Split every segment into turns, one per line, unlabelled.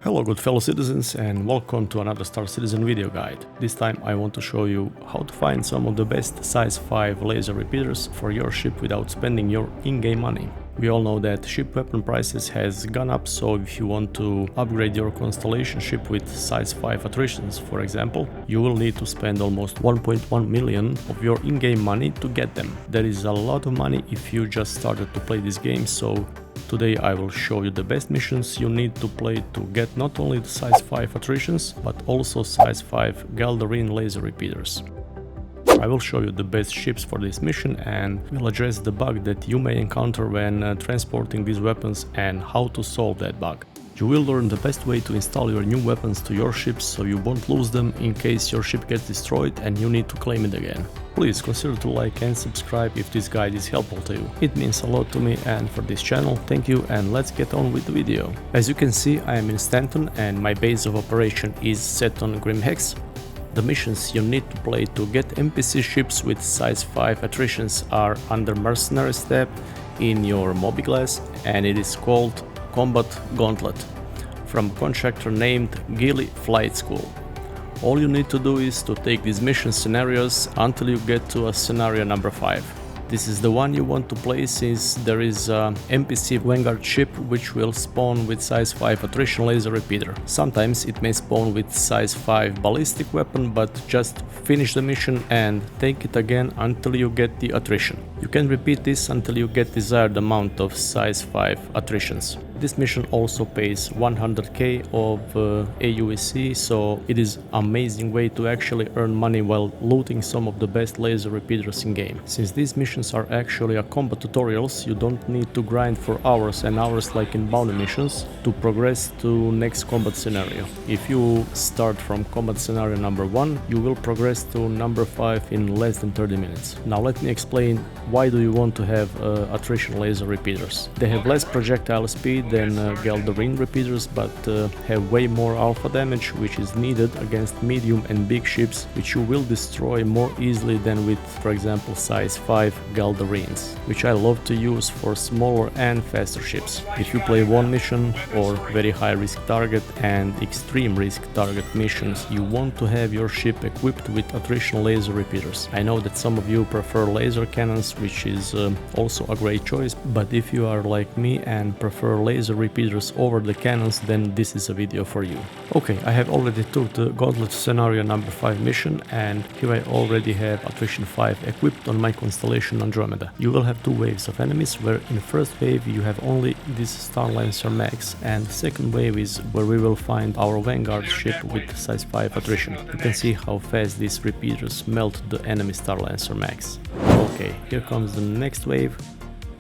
Hello good fellow citizens and welcome to another Star Citizen video guide. This time I want to show you how to find some of the best size 5 laser repeaters for your ship without spending your in-game money. We all know that ship weapon prices has gone up, so if you want to upgrade your constellation ship with size 5 attritions, for example, you will need to spend almost 1.1 million of your in-game money to get them. That is a lot of money if you just started to play this game, so today I will show you the best missions you need to play to get not only the size 5 attritions, but also size 5 Galdereen laser repeaters. I will show you the best ships for this mission and will address the bug that you may encounter when transporting these weapons and how to solve that bug. You will learn the best way to install your new weapons to your ships so you won't lose them in case your ship gets destroyed and you need to claim it again. Please consider to like and subscribe if this guide is helpful to you. It means a lot to me and for this channel. Thank you, and let's get on with the video. As you can see, I am in Stanton and my base of operation is set on Grimhex. The missions you need to play to get NPC ships with size 5 attritions are under Mercenaries tab in your Mobiglass, and it is called Combat Gauntlet from a contractor named Gilly Flight School. All you need to do is to take these mission scenarios until you get to a scenario number 5. This is the one you want to play since there is a NPC Vanguard ship which will spawn with size 5 attrition laser repeater. Sometimes it may spawn with size 5 ballistic weapon, but just finish the mission and take it again until you get the attrition. You can repeat this until you get desired amount of size 5 attritions. This mission also pays 100k of aUEC, so it is amazing way to actually earn money while looting some of the best laser repeaters in game. Since these missions are actually a combat tutorials, you don't need to grind for hours and hours like in bounty missions to progress to next combat scenario. If you start from combat scenario number 1, you will progress to number 5 in less than 30 minutes. Now let me explain why do you want to have attrition laser repeaters. They have less projectile speed than Galdereen repeaters, but have way more alpha damage, which is needed against medium and big ships, which you will destroy more easily than with, for example, size 5 Galdereens, which I love to use for smaller and faster ships. If you play one mission or very high risk target and extreme risk target missions, you want to have your ship equipped with attrition laser repeaters. I know that some of you prefer laser cannons, which is also a great choice, but if you are like me and prefer laser repeaters over the cannons, then this is a video for you. Okay, I have already took the Gauntlet scenario number 5 mission, and here I already have attrition 5 equipped on my constellation Andromeda. You will have two waves of enemies, where in the first wave you have only this Star Lancer Max, and the second wave is where we will find our Vanguard ship with size 5 attrition. You can see how fast these repeaters melt the enemy Star Lancer Max. Okay, here comes the next wave.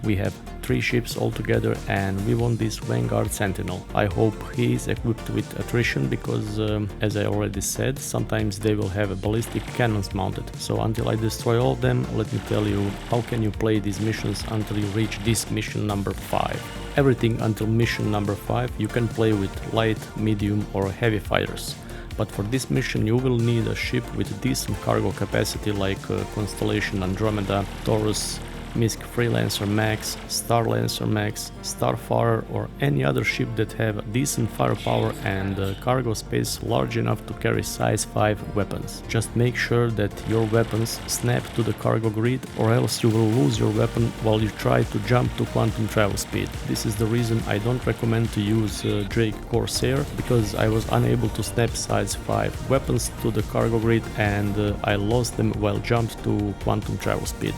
We have 3 ships altogether and we want this Vanguard Sentinel. I hope he is equipped with attrition because, as I already said, sometimes they will have ballistic cannons mounted. So until I destroy all of them, let me tell you how can you play these missions until you reach this mission number 5. Everything until mission number 5 you can play with light, medium or heavy fighters. But for this mission you will need a ship with decent cargo capacity like Constellation Andromeda, Taurus, Misk Freelancer Max, Star Lancer Max, Starfarer or any other ship that have decent firepower and cargo space large enough to carry size 5 weapons. Just make sure that your weapons snap to the cargo grid, or else you will lose your weapon while you try to jump to quantum travel speed. This is the reason I don't recommend to use Drake Corsair, because I was unable to snap size 5 weapons to the cargo grid and I lost them while jumped to quantum travel speed.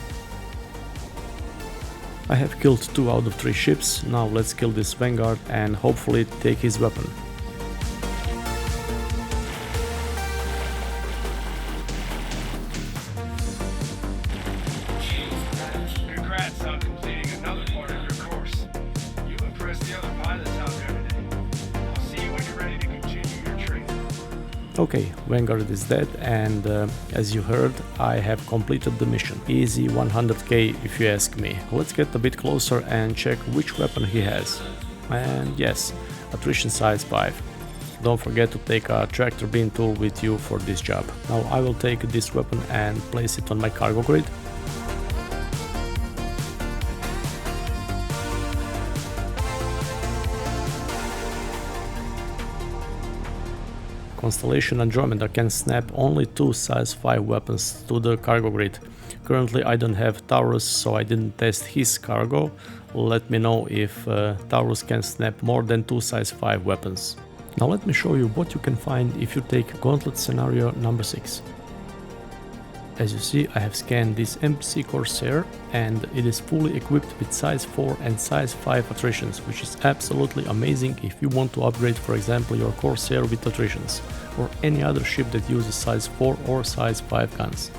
I have killed 2 out of 3 ships. Now let's kill this Vanguard and hopefully take his weapon.
Congrats on completing another part of your course. You impressed the other pilots out there today. I'll see you when you're ready to continue your training.
Okay, Vanguard is dead, and as you heard, I have completed the mission. Easy 100k if you ask me. Let's get a bit closer and check which weapon he has. And yes, attrition size 5. Don't forget to take a tractor beam tool with you for this job. Now I will take this weapon and place it on my cargo grid. Constellation Andromeda can snap only 2 size 5 weapons to the cargo grid. Currently I don't have Taurus, so I didn't test his cargo. Let me know if Taurus can snap more than 2 size 5 weapons. Now let me show you what you can find if you take Gauntlet scenario number 6. As you see, I have scanned this NPC Corsair and it is fully equipped with size 4 and size 5 attritions, which is absolutely amazing if you want to upgrade, for example, your Corsair with attritions, or any other ship that uses size 4 or size 5 guns.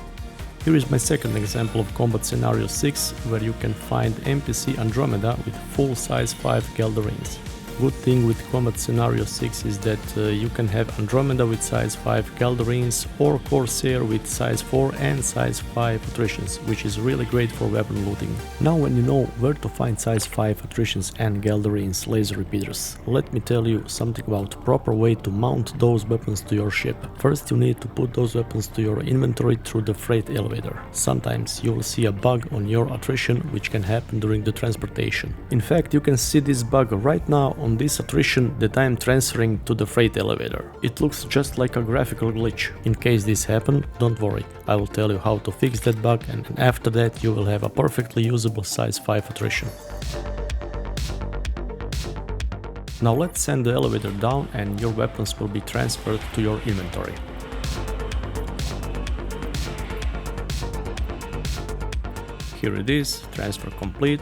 Here is my second example of Combat Scenario 6, where you can find NPC Andromeda with full size 5 Galdereens. Good thing with Combat Scenario 6 is that you can have Andromeda with size 5 Galdereens or Corsair with size 4 and size 5 attritions, which is really great for weapon looting. Now when you know where to find size 5 attritions and Galdereens laser repeaters, let me tell you something about proper way to mount those weapons to your ship. First you need to put those weapons to your inventory through the freight elevator. Sometimes you will see a bug on your attrition, which can happen during the transportation. In fact, you can see this bug right now on this attrition that I am transferring to the freight elevator. It looks just like a graphical glitch. In case this happened, don't worry, I will tell you how to fix that bug, and after that you will have a perfectly usable size 5 attrition. Now let's send the elevator down and your weapons will be transferred to your inventory. Here it is, transfer complete.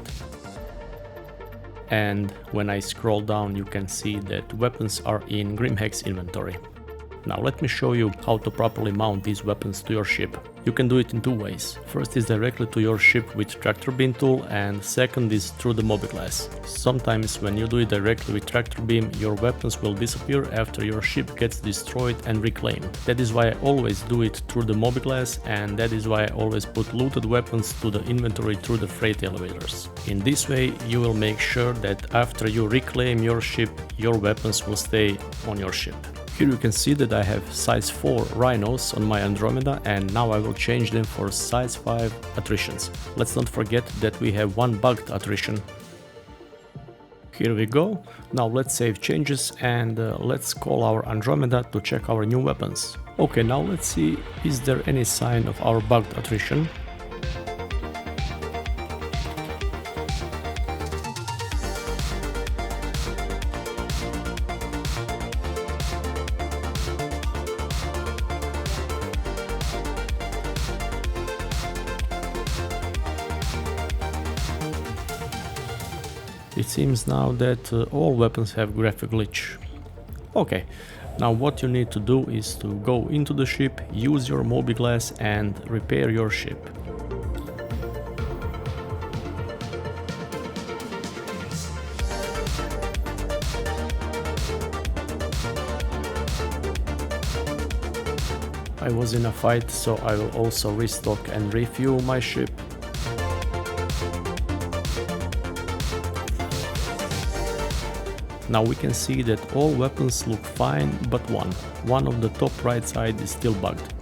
And when I scroll down you can see that weapons are in Grimheck's inventory. Now let me show you how to properly mount these weapons to your ship. You can do it in 2 ways. First is directly to your ship with tractor beam tool, and second is through the Mobiglass. Sometimes when you do it directly with tractor beam, your weapons will disappear after your ship gets destroyed and reclaimed. That is why I always do it through the Mobiglass, and that is why I always put looted weapons to the inventory through the freight elevators. In this way you will make sure that after you reclaim your ship, your weapons will stay on your ship. Here you can see that I have size 4 rhinos on my Andromeda, and now I will change them for size 5 attritions. Let's not forget that we have one bugged attrition. Here we go. Now let's save changes and let's call our Andromeda to check our new weapons. Okay, now let's see, is there any sign of our bugged attrition? It seems now that all weapons have graphic glitch. Okay, now what you need to do is to go into the ship, use your Mobiglass and repair your ship. I was in a fight, so I will also restock and refuel my ship. Now we can see that all weapons look fine, but one of the top right side is still bugged.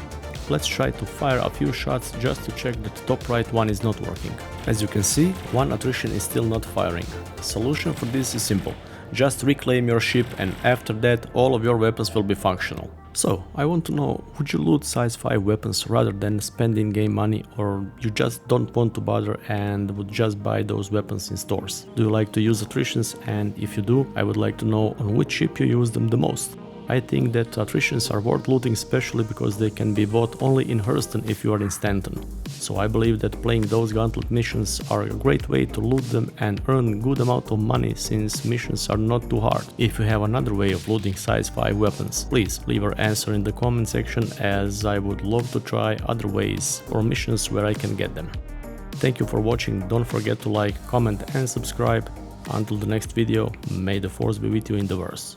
Let's try to fire a few shots just to check that the top right one is not working. As you can see, one attrition is still not firing. Solution for this is simple. Just reclaim your ship and after that all of your weapons will be functional. So, I want to know, would you loot size 5 weapons rather than spend in-game money, or you just don't want to bother and would just buy those weapons in stores? Do you like to use attritions, and if you do, I would like to know on which ship you use them the most. I think that attritions are worth looting, especially because they can be bought only in Hurston if you are in Stanton. So I believe that playing those gauntlet missions are a great way to loot them and earn good amount of money, since missions are not too hard. If you have another way of looting size 5 weapons, please leave your answer in the comment section, as I would love to try other ways or missions where I can get them. Thank you for watching, don't forget to like, comment and subscribe. Until the next video, may the force be with you in the verse.